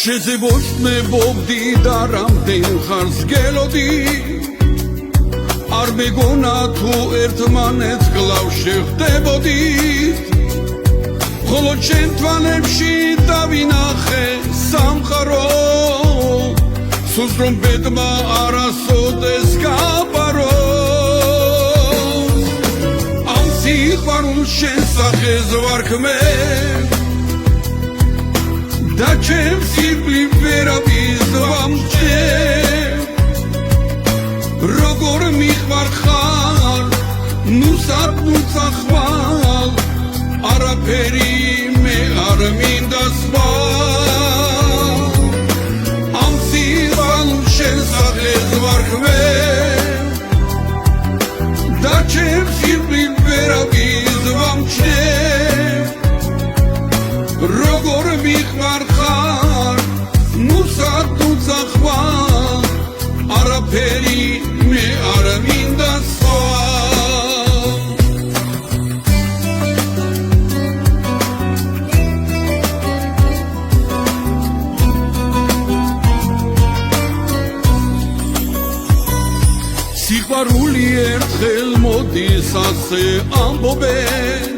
შეზებოსნებობდი და რამდენ ხანს გელოდი არ მეგონა თუ ერთმანეთს გლავ შეხვდებოდით ხოლო ჩემ თვალებში დავინახე სამყარო სულს რომ ბედმა არასოდეს გაბაროს ამ სიყვარულს შენ სახეს ვარქმე და ჩემს სიკვდილ ვერავის ვამჩნევ როგორ მიყვარხარ ნუ სათნუცა ხვალ არაფერი მე არ მინდა სხვა ამ სიყვარულს შენ სახეს ვარქმე და ჩემს სიკვდილ ვერავის ვამჩნევ როგორ მიყვარხარ ნუ სათნუცა ხვალ არაფერი მე არ მინდა სხვა სიყვარული ერთხელ მოდის ასე ამბობენ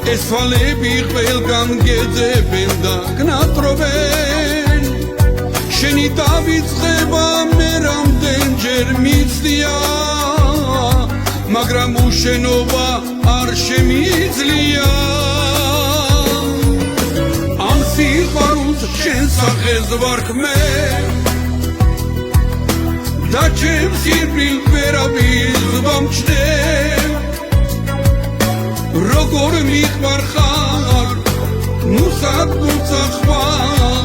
ეს თვალები ყველგან გეძებენ და გნატრობენ შენი დავიწყება მე რამდენჯერ მიცდია მაგრამ უშენობა არ შემიძლია ამ სიყვარულს შენ სახეს ვარქმე და ჩემს სიკვდილ ვერავის ვამჩნევ როგორ მიყვარხარ ნუ სათნუცა ხვალ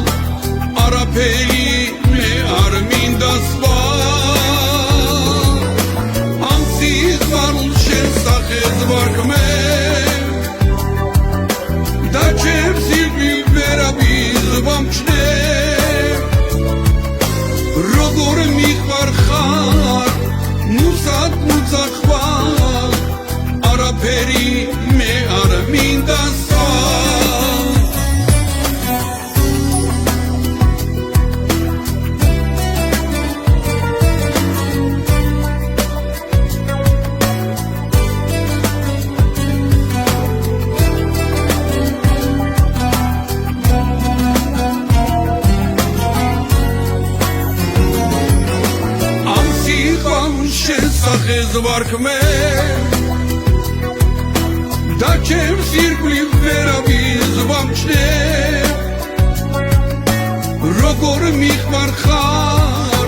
არაფერი მე არ მინდა სხვა ამ სიყვარულს შენ სახეს ვარქმე და ჩემს სიკვდილ ვერავის ვამჩნევ როგორ მიყვარხარ ნუ სათნუცა ხვალ არაფერი მე არ მინდა სხვა ამ სიყვარულს შენ სახეს ვარქმე და ჩემს სიკვდილ ვერავის ვამჩნევ როგორ მიყვარხარ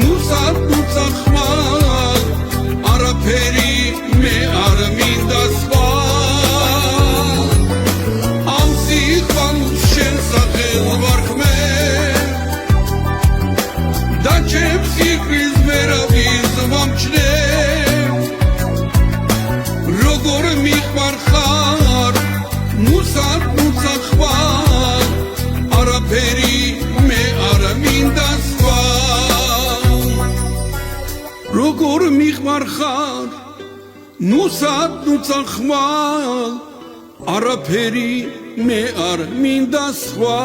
ნუ სათნუცა ხვალ არაფერი მე არ მინდა სხვა ამ სიყვარულს შენ სახეს ვარქმე და ჩემს სიკვდილ ვერავის ვამჩნევ როგორ მიყვარხარ ნუ სათნუცა ხვალ არაფერი მე არ მინდა სხვა როგორ მიყვარხარ ნუ სათნუცა ხვალ არაფერი მე არ მინდა სხვა